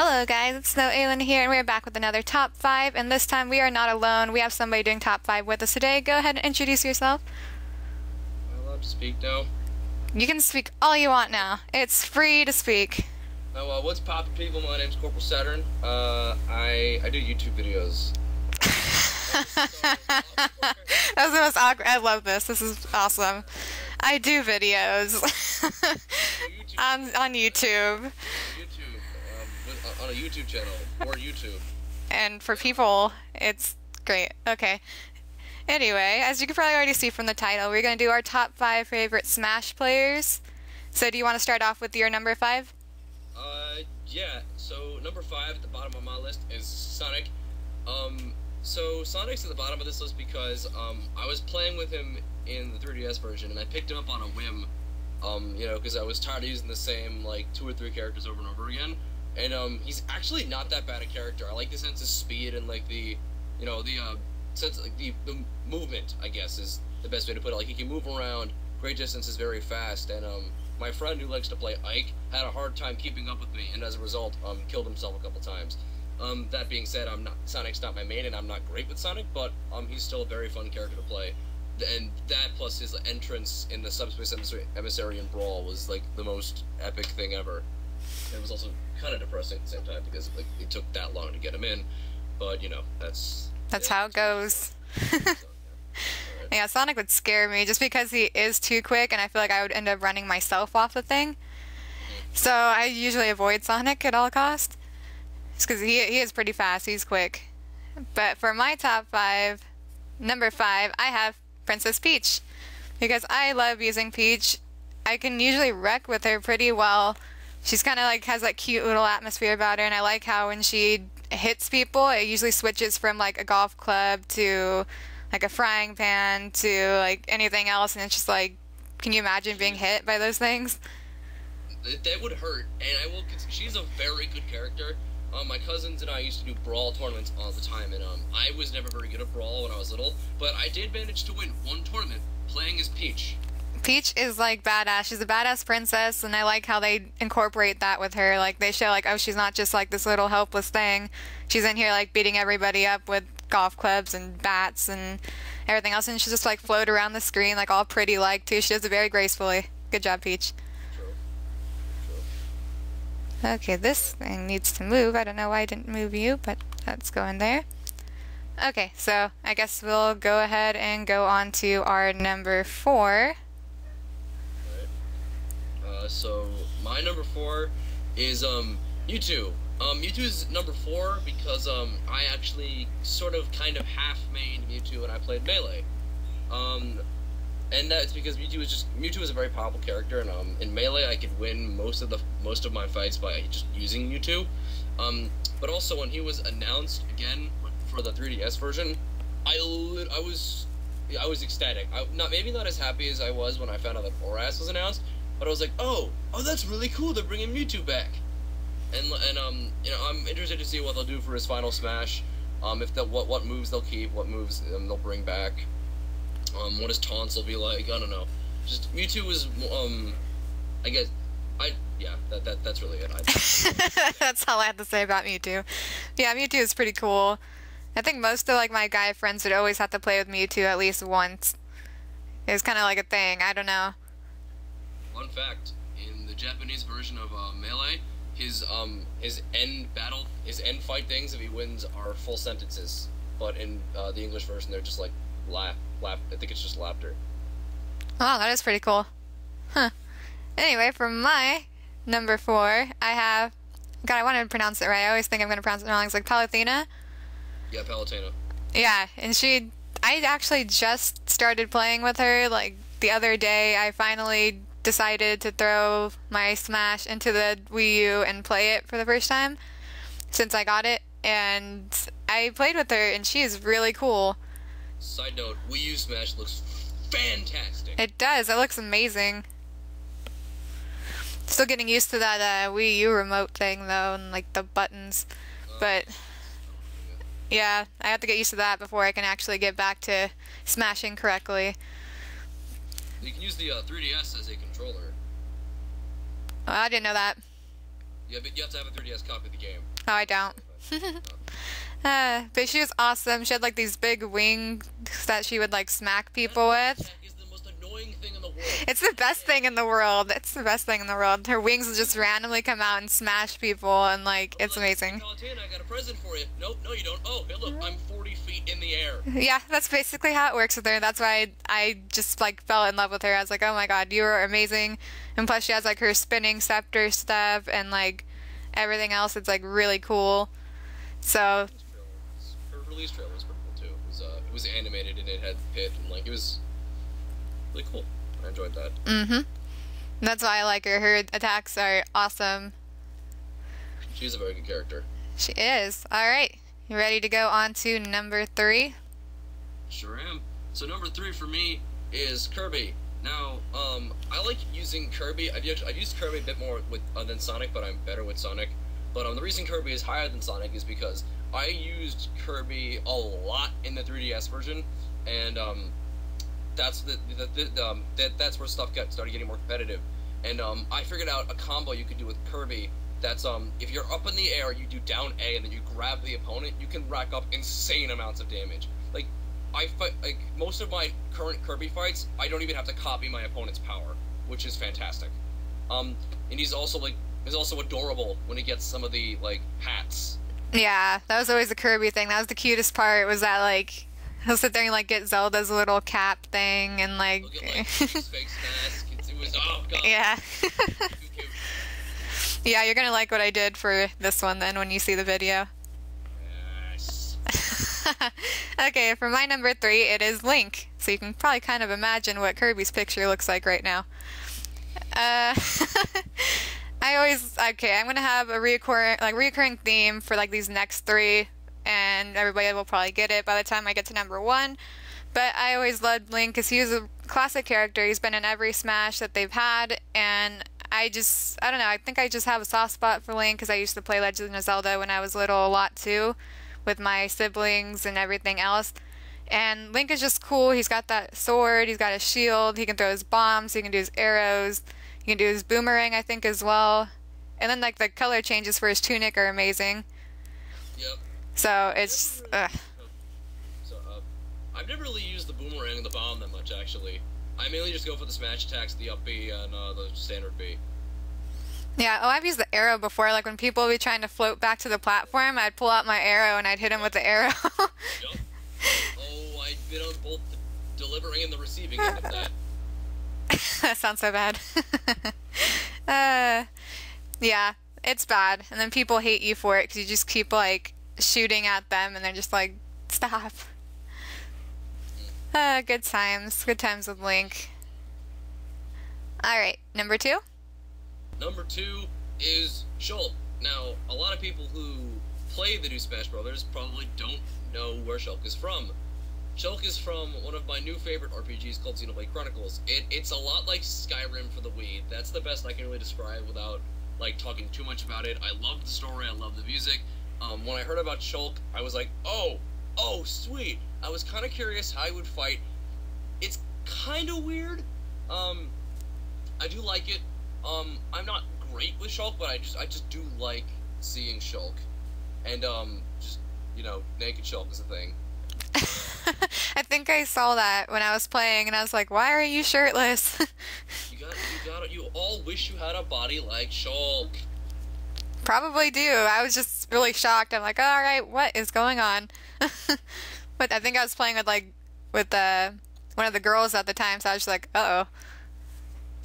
Hello guys, it's Snow Aylin here, and we're back with another top 5, and this time we are not alone. We have somebody doing top 5 with us today. Go ahead and introduce yourself. Am I allowed to speak now? You can speak all you want now. It's free to speak. Oh, what's poppin', people? My name's Corporal Saturn. I do YouTube videos. That was the most awkward. I love this. This is awesome. I do videos on YouTube. On a YouTube channel, or YouTube. And for people, it's great. Okay. Anyway, as you can probably already see from the title, we're going to do our top 5 favorite Smash players. So do you want to start off with your number 5? Yeah. So number 5 at the bottom of my list is Sonic. So Sonic's at the bottom of this list because, I was playing with him in the 3DS version, and I picked him up on a whim, you know, because I was tired of using the same, like, 2 or 3 characters over and over again. And, he's actually not that bad a character. I like the sense of speed and, like, the, you know, the, sense of, like, the movement, I guess, is the best way to put it. Like, he can move around great distances very fast, and, my friend who likes to play Ike had a hard time keeping up with me, and as a result, killed himself a couple times. That being said, Sonic's not my main, and I'm not great with Sonic, but, he's still a very fun character to play. And that plus his entrance in the Subspace Emissary and Brawl was, like, the most epic thing ever. It was also kind of depressing at the same time because like it took that long to get him in, but you know that's how it goes. Yeah, Sonic would scare me just because he is too quick, and I feel like I would end up running myself off the thing. So I usually avoid Sonic at all costs, just because he is pretty fast. He's quick. But for my top 5, number 5, I have Princess Peach because I love using Peach. I can usually wreck with her pretty well. She's kind of like has that cute little atmosphere about her, and I like how when she hits people, it usually switches from like a golf club to like a frying pan to like anything else, and it's just like, can you imagine being hit by those things? That would hurt, and I will. She's a very good character. My cousins and I used to do Brawl tournaments all the time, and I was never very good at Brawl when I was little, but I did manage to win one tournament playing as Peach. Peach is like badass. She's a badass princess, and I like how they incorporate that with her. Like they show like, oh, she's not just like this little helpless thing. She's in here like beating everybody up with golf clubs and bats and everything else, and she's just like float around the screen like all pretty like too. She does it very gracefully. Good job, Peach. True. Okay, this thing needs to move. I don't know why I didn't move you, but that's going there. Okay, so I guess we'll go ahead and go on to our number 4. So my number 4 is Mewtwo. Mewtwo's number 4 because I actually sort of kind of half mained Mewtwo when I played Melee. And that's because Mewtwo is a very powerful character, and in Melee I could win most of my fights by just using Mewtwo. But also when he was announced again for the 3DS version, I was ecstatic. Maybe not as happy as I was when I found out that Boras was announced. But I was like, oh, that's really cool. They're bringing Mewtwo back, and you know, I'm interested to see what they'll do for his final Smash. What moves they'll keep, what moves they'll bring back. What his taunts will be like. I don't know. Just Mewtwo is I guess that's really it. That's all I have to say about Mewtwo. Yeah, Mewtwo is pretty cool. I think most of like my guy friends would always have to play with Mewtwo at least once. It was kind of like a thing. I don't know. Fun fact: in the Japanese version of Melee, his end fight things if he wins are full sentences, but in the English version they're just like laugh. I think it's just laughter. Oh, that is pretty cool. Huh. Anyway, for my number 4, I have. God, I wanted to pronounce it right. I always think I'm going to pronounce it wrong. It's like Palutena. Yeah, Palutena. Yeah, and I actually just started playing with her like the other day. I finally decided to throw my Smash into the Wii U and play it for the first time since I got it, and I played with her, and she is really cool. Side note, Wii U Smash looks fantastic. It does. It looks amazing. Still getting used to that Wii U remote thing, though, and like the buttons. But yeah, I have to get used to that before I can actually get back to smashing correctly. You can use the 3DS as a controller. Oh, I didn't know that. Yeah, but you have to have a 3DS copy of the game. Oh, I don't. But she was awesome. She had like these big wings that she would like smack people with. That is the most annoying thing in the world. It's the best thing in the world. It's the best thing in the world. Her wings will just randomly come out and smash people, and like it's amazing. I got a present for you. Nope, no you don't. Oh, hey look, I'm 40 feet in the air. Yeah, that's basically how it works with her. That's why I just like fell in love with her. I was like, oh my god, you are amazing. And plus she has like her spinning scepter stuff and like everything else. It's like really cool. So her release trailer was pretty cool too. It was animated and it had pit and like it was really cool. I enjoyed that. Mm-hmm. That's why I like her. Her attacks are awesome. She's a very good character. She is. Alright. You ready to go on to number 3? Sure am. So number 3 for me is Kirby. Now, I like using Kirby. I've used Kirby a bit more than Sonic, but I'm better with Sonic. But the reason Kirby is higher than Sonic is because I used Kirby a lot in the 3DS version, and that's that's where stuff started getting more competitive. And I figured out a combo you could do with Kirby. That's if you're up in the air, you do down A, and then you grab the opponent. You can rack up insane amounts of damage. Like most of my current Kirby fights, I don't even have to copy my opponent's power, which is fantastic. And he's also adorable when he gets some of the like hats. Yeah, that was always the Kirby thing. That was the cutest part. Was that like he'll sit there and like get Zelda's little cap thing and like. Look at like his face mask. It was oh god. Yeah. Too cute. Yeah, you're gonna like what I did for this one then when you see the video. Yes. Okay, for my number 3, it is Link. So you can probably kind of imagine what Kirby's picture looks like right now. I'm gonna have a reoccurring theme for like these next 3, and everybody will probably get it by the time I get to number 1. But I always loved Link because he was a classic character. He's been in every Smash that they've had, and I don't know, I think I just have a soft spot for Link because I used to play Legend of Zelda when I was little a lot too, with my siblings and everything else. And Link is just cool. He's got that sword, he's got a shield, he can throw his bombs, he can do his arrows, he can do his boomerang, I think, as well. And then, like, the color changes for his tunic are amazing. Yep. So, it's I've never really used the boomerang and the bomb that much, actually. I mainly just go for the smash attacks, the up B, and the standard B. Yeah, I've used the arrow before. Like, when people would be trying to float back to the platform, I'd pull out my arrow and I'd hit him with the arrow. Yep. Oh, I've been on both the delivering and the receiving end of that. That sounds so bad. Yeah, it's bad. And then people hate you for it because you just keep, like, shooting at them and they're just like, stop. Good times. Good times with Link. Alright, number 2? Number 2 is Shulk. Now, a lot of people who play the new Smash Brothers probably don't know where Shulk is from. Shulk is from one of my new favorite RPGs called Xenoblade Chronicles. It's a lot like Skyrim for the Wii. That's the best I can really describe without, like, talking too much about it. I love the story, I love the music. When I heard about Shulk, I was like, oh, sweet. I was kind of curious how he would fight. It's kind of weird. I do like it. I'm not great with Shulk, but I just do like seeing Shulk. And, just, you know, naked Shulk is a thing. I think I saw that when I was playing, and I was like, why are you shirtless? You all wish you had a body like Shulk. Probably do. I was just really shocked. I'm like, alright, what is going on? But I think I was playing with one of the girls at the time, so I was just like, uh-oh.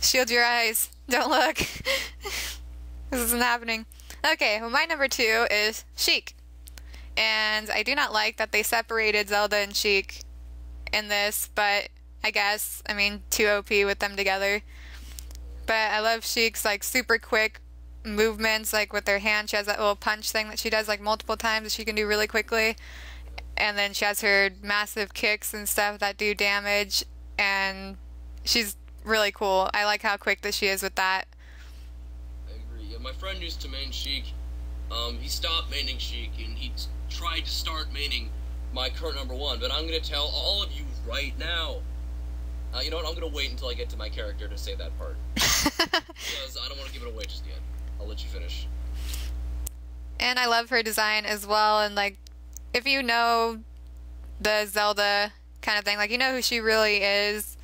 Shield your eyes. Don't look. This isn't happening. Okay, well, my number 2 is Sheik. And I do not like that they separated Zelda and Sheik in this, but I guess, I mean, too OP with them together. But I love Sheik's, like, super quick movements, like, with her hand. She has that little punch thing that she does, like, multiple times that she can do really quickly. And then she has her massive kicks and stuff that do damage, and she's really cool. I like how quick that she is with that. I agree. Yeah, my friend used to main Sheik. He stopped maining Sheik, and he tried to start maining my current number 1, but I'm going to tell all of you right now. You know what, I'm going to wait until I get to my character to say that part. Because I don't want to give it away just yet. I'll let you finish. And I love her design as well. And like, if you know the Zelda kind of thing, like you know who she really is.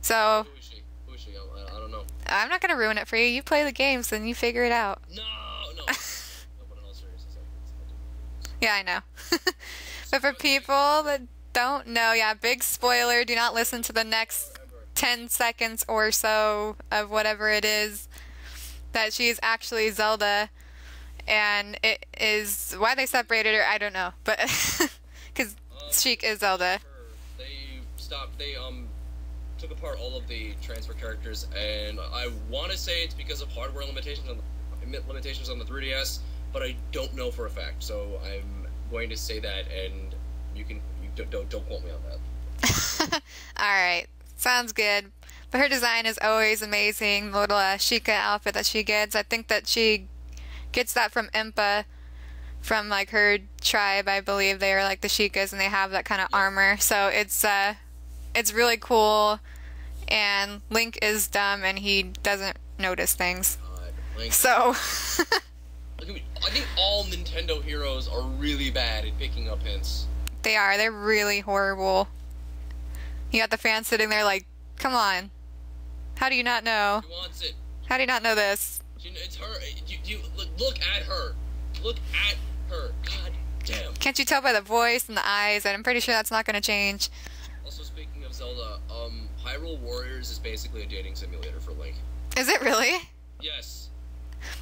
So Who is she? Who is she? I don't know. I'm not gonna ruin it for you. You play the games and you figure it out. No. No, but in all seriousness, Yeah, I know. But for people that don't know, yeah, big spoiler. Do not listen to the next 10 seconds or so of whatever it is that she's actually Zelda. And it is why they separated her, I don't know, but because Sheik is Zelda. They took apart all of the transfer characters, and I want to say it's because of hardware limitations on the 3DS, but I don't know for a fact. So I'm going to say that, and you don't quote me on that. All right, sounds good. But her design is always amazing. The little Sheikah outfit that she gets, I think that she gets that from Impa, from like her tribe. I believe they are like the Sheikahs, and they have that kind of armor. So it's really cool. And Link is dumb, and he doesn't notice things. Link. So I think all Nintendo heroes are really bad at picking up hints. they are. They're really horrible. You got the fans sitting there like, come on. How do you not know? She wants it. How do you not know this? It's her. You look at her. Look at her. God damn. Can't you tell by the voice and the eyes? And I'm pretty sure that's not going to change. Also, speaking of Zelda, Hyrule Warriors is basically a dating simulator for Link. Is it really? Yes.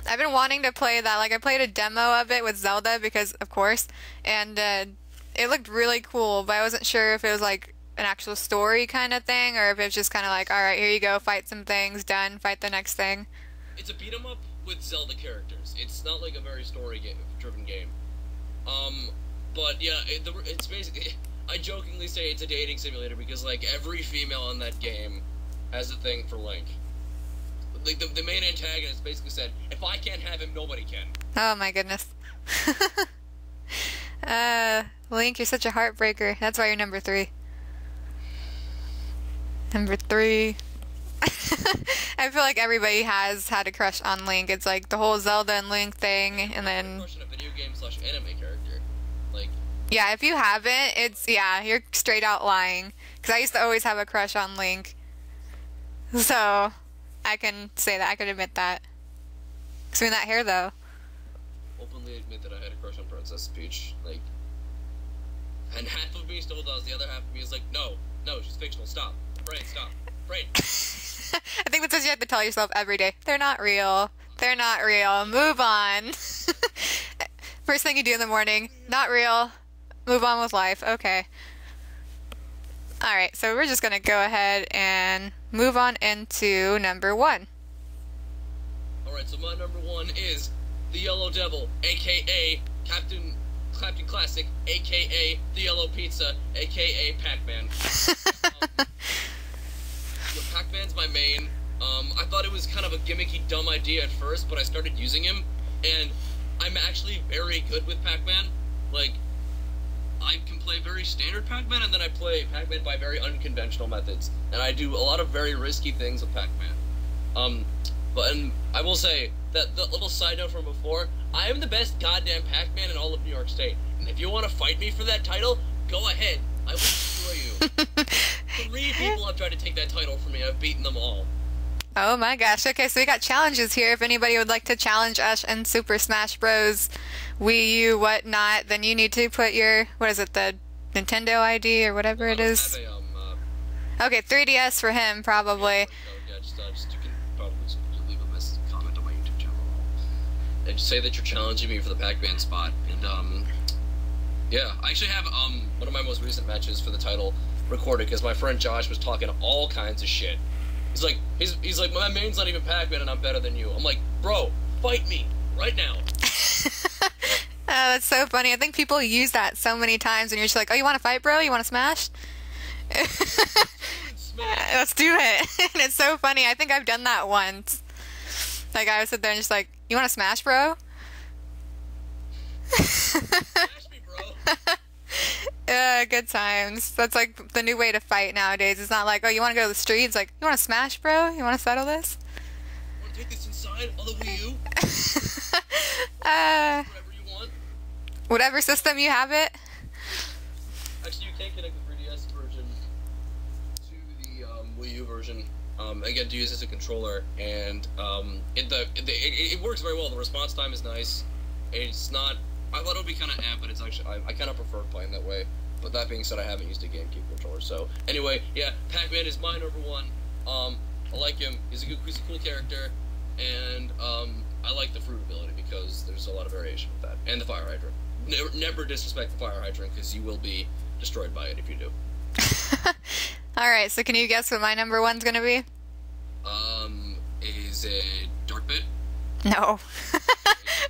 I've been wanting to play that. Like, I played a demo of it with Zelda because, of course, and it looked really cool, but I wasn't sure if it was like an actual story kind of thing, or if it was just kind of like, alright, here you go, fight some things, done, fight the next thing. It's a beat 'em up with Zelda characters. It's not like a very story-driven game. But yeah, it's basically... I jokingly say it's a dating simulator because, like, every female in that game has a thing for Link. Like, the main antagonist basically said, if I can't have him, nobody can. Oh my goodness. Link, you're such a heartbreaker. That's why you're number 3. Number 3. I feel like everybody has had a crush on Link. It's like the whole Zelda and Link thing, and then... Crush on a video game / anime character. Like... Yeah, if you haven't, yeah, you're straight out lying. Because I used to always have a crush on Link. So, I can say that. I can admit that. Between that hair, though. Openly admit that I had a crush on Princess Peach. Like... And half of me still does. The other half of me is like, no, she's fictional. Stop. Brain, stop. Brain. I think that's what you have to tell yourself every day. They're not real. They're not real. Move on. First thing you do in the morning. Not real. Move on with life. Okay. Alright, so we're just going to go ahead and move on into number 1. Alright, so my number 1 is the Yellow Devil, a.k.a. Captain Classic, a.k.a. the Yellow Pizza, a.k.a. PacMan. PacMan's my main. I thought it was kind of a gimmicky, dumb idea at first, but I started using him, and I'm actually very good with PacMan. Like, I can play very standard PacMan, and then I play PacMan by very unconventional methods, and I do a lot of very risky things with PacMan. And I will say that the little side note from before, I am the best goddamn PacMan in all of New York State, and if you want to fight me for that title, go ahead. I will destroy you. 3 people have tried to take that title from me. I've beaten them all. Oh my gosh. Okay, so we got challenges here. If anybody would like to challenge us in Super Smash Bros. Wii U, whatnot, then you need to put your, what is it, the Nintendo ID or whatever it is? Okay, 3DS for him, probably. Yeah, just you can probably just leave a message, comment on my YouTube channel. And just say that you're challenging me for the Pac-Man spot. And, yeah, I actually have, one of my most recent matches for the title recorded, because my friend Josh was talking all kinds of shit. He's like, my main's not even Pac-Man and I'm better than you. I'm like, bro, fight me, right now. Oh, that's so funny. I think people use that so many times and you're just like, oh, you want to fight, bro? You want to smash? Let's do it. And it's so funny. I think I've done that once. Like, I would sit there and just like, you want to smash, bro? Smash me, bro. Good times. That's like the new way to fight nowadays. It's not like, oh, you want to go to the street? It's like, you want to smash, bro? You want to settle this? Want to take this inside on the Wii U? whatever system you have it. Actually, you can connect the 3DS version to the Wii U version. Again, to use as a controller, and it works very well. The response time is nice. It's not. I thought it would be kind of but it's actually I kind of prefer playing that way. But that being said, I haven't used a GameCube controller. So anyway, yeah, PacMan is my #1. I like him. He's a cool character, and I like the fruit ability because there's a lot of variation with that, and the fire hydrant. Never disrespect the fire hydrant because you will be destroyed by it if you do. Alright, so can you guess what my #1's gonna be? Is it Dark Bit? No.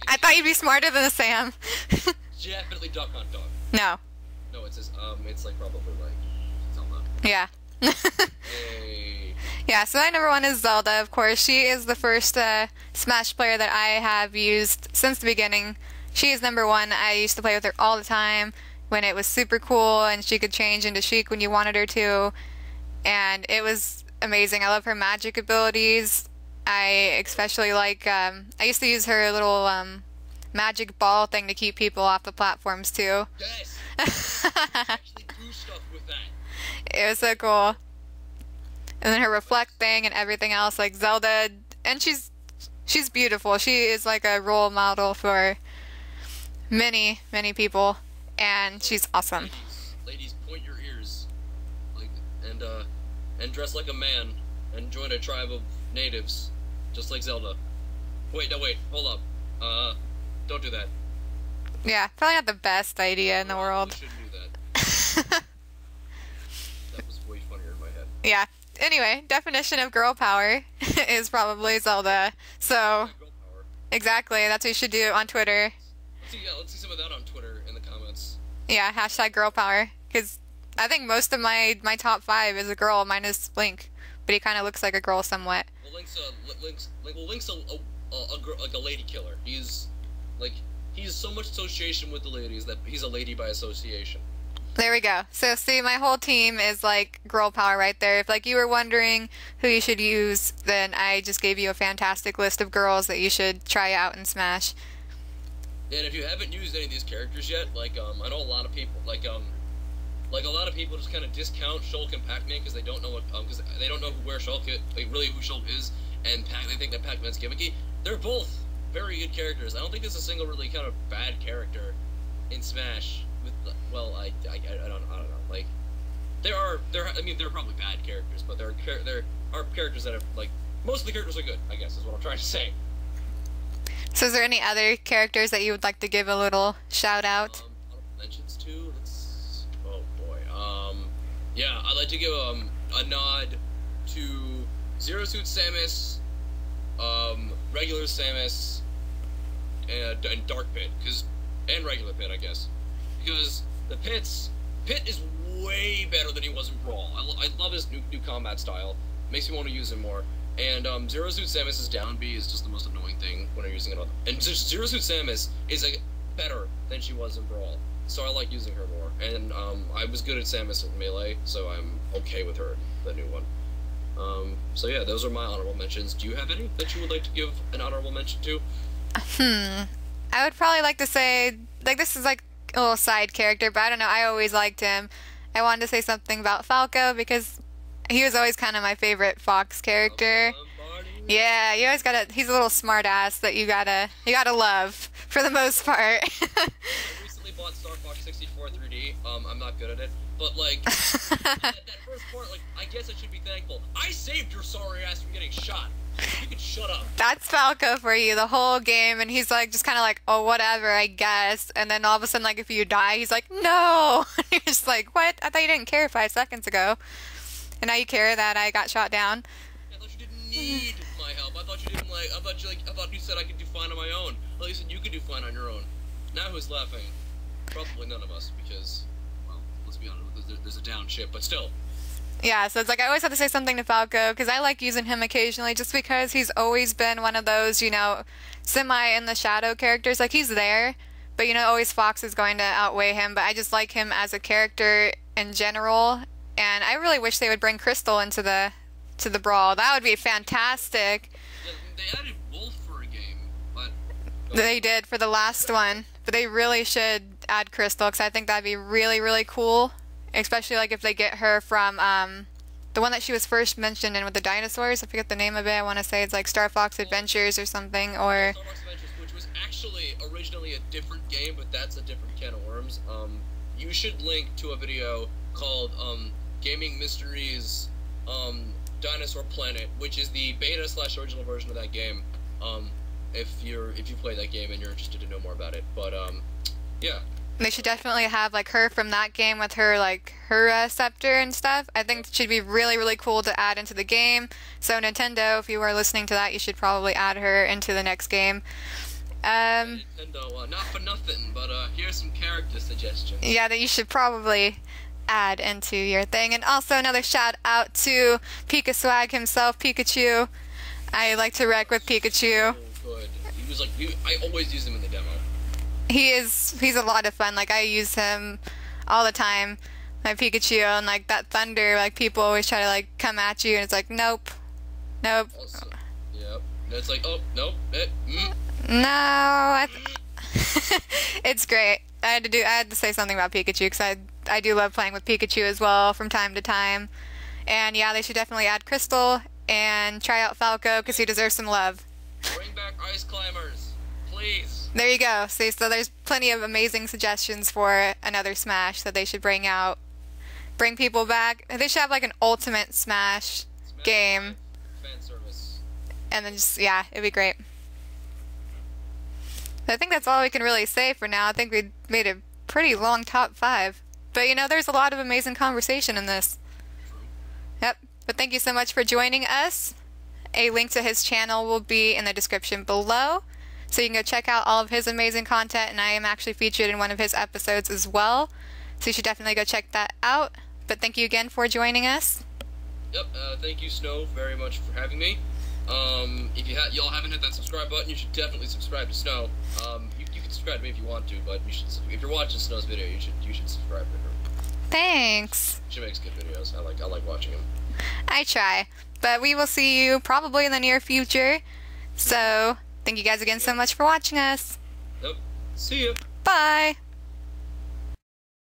I thought you'd be smarter than Sam. Definitely Duck Hunt Dog. No. No, it's like probably like Zelda. Yeah. Hey. Yeah, so my #1 is Zelda, of course. She is the first Smash player that I have used since the beginning. She is #1. I used to play with her all the time when it was super cool and she could change into Sheik when you wanted her to. And it was amazing. I love her magic abilities. I especially like, I used to use her little magic ball thing to keep people off the platforms too. Yes! Actually do stuff with that. It was so cool. And then her reflect thing and everything else, like Zelda, and she's beautiful. She is like a role model for many, many people, and she's awesome. Ladies, point your ears, like, and dress like a man, and join a tribe of natives, just like Zelda. Wait, hold up. Don't do that. Yeah, probably not the best idea in the world. You shouldn't do that. That was way funnier in my head. Yeah. Anyway, definition of girl power is probably Zelda. So, Girl power. exactly, that's what you should do on Twitter. Let's see some of that on Twitter in the comments. Yeah, hashtag girl power. Because I think most of my top 5 is a girl, minus Link. But he kind of looks like a girl somewhat. Well, Link's like a lady killer. He's so much association with the ladies that he's a lady by association. There we go. So see, my whole team is like girl power right there. If like you were wondering who you should use, then I just gave you a fantastic list of girls that you should try out in Smash. And if you haven't used any of these characters yet, like I know a lot of people like a lot of people just kind of discount Shulk and PacMan because they don't know because they don't know where Shulk is, like really who Shulk is, and they think that PacMan's gimmicky. They're both very good characters. I don't think there's a single really kind of bad character in Smash. Well, I don't know. Like, there are probably bad characters, but there are characters that have, like, most of the characters are good, I guess, is what I'm trying to say. So is there any other characters that you would like to give a little shout out? Mentions too? Oh boy. Yeah, I'd like to give a nod to Zero Suit Samus, regular Samus, and Dark Pit, and regular Pit, I guess. Because the Pit is way better than he was in Brawl. I love his new combat style. Makes me want to use him more. And Zero Suit Samus's down B is just the most annoying thing when you're using it on. And Zero Suit Samus is like better than she was in Brawl, so I like using her more. And I was good at Samus in Melee, so I'm okay with her, the new one. So yeah, those are my honorable mentions. Do you have any that you would like to give an honorable mention to? I would probably like to say, like, this is like a little side character, but I don't know, I always liked him. I wanted to say something about Falco because he was always kind of my favorite Fox character. Yeah, you always gotta, he's a little smart ass that you gotta love, for the most part. I recently bought Star Fox 64 3D, I'm not good at it, but like, that first part, like, I guess I should be thankful. I saved your sorry ass from getting shot. You can shut up. That's Falco for you, the whole game, and he's like, just kind of like, oh, whatever, I guess, and then all of a sudden, like, if you die, he's like, no! And you're just like, what? I thought you didn't care 5 seconds ago. And now you care that I got shot down? I thought you didn't need my help. I thought you didn't I thought you said I could do fine on my own. Well, you said you could do fine on your own. Now who's laughing? Probably none of us, because, well, let's be honest, there's a down ship, but still. Yeah, so it's like I always have to say something to Falco, because I like using him occasionally, just because he's always been one of those, you know, semi-in-the-shadow characters. Like, he's there, but, you know, always Fox is going to outweigh him, but I just like him as a character in general, and I really wish they would bring Crystal into the Brawl. That would be fantastic. Yeah, they added Wolf for a game, but... They did for the last one, but they really should add Crystal, because I think that'd be really, really cool. Especially like if they get her from the one that she was first mentioned in with the dinosaurs. I forget the name of it. I want to say it's like Star Fox Adventures or something, or... Star Fox Adventures, which was actually originally a different game, but that's a different can of worms. You should link to a video called Gaming Mysteries Dinosaur Planet, which is the beta / original version of that game. If you play that game and you're interested to know more about it, but yeah. They should definitely have like her from that game with her like her scepter and stuff. I think it should be really, really cool to add into the game. So Nintendo, if you are listening to that, you should probably add her into the next game. Nintendo, not for nothing, but here's some character suggestions. Yeah, that you should probably add into your thing. And also another shout out to Pika Swag himself, Pikachu. I like to wreck with Pikachu. So good. He was like, I always use him in the demo. He's a lot of fun. Like I use him all the time, my Pikachu, and like that thunder. Like people always try to like come at you, and it's like nope. Also, yep. It's like nope. No, it's great. I had to say something about Pikachu because I do love playing with Pikachu as well from time to time. And yeah, they should definitely add Crystal and try out Falco because he deserves some love. Bring back Ice Climbers, please. There you go. See, so there's plenty of amazing suggestions for another Smash that they should bring out. Bring people back. They should have like an ultimate Smash game. Fan service. And then just, yeah, it'd be great. I think that's all we can really say for now. I think we made a pretty long top 5. But you know, there's a lot of amazing conversation in this. True. Yep. But thank you so much for joining us. A link to his channel will be in the description below. So you can go check out all of his amazing content, and I am actually featured in one of his episodes as well. So you should definitely go check that out. But thank you again for joining us. Yep, thank you, Snow, very much for having me. If y'all haven't hit that subscribe button, you should definitely subscribe to Snow. You can subscribe to me if you want to, but if you're watching Snow's video, you should subscribe to her. Thanks. She makes good videos. I like watching them. I try. But we will see you probably in the near future. So, thank you guys again so much for watching us. Yep. See ya. Bye.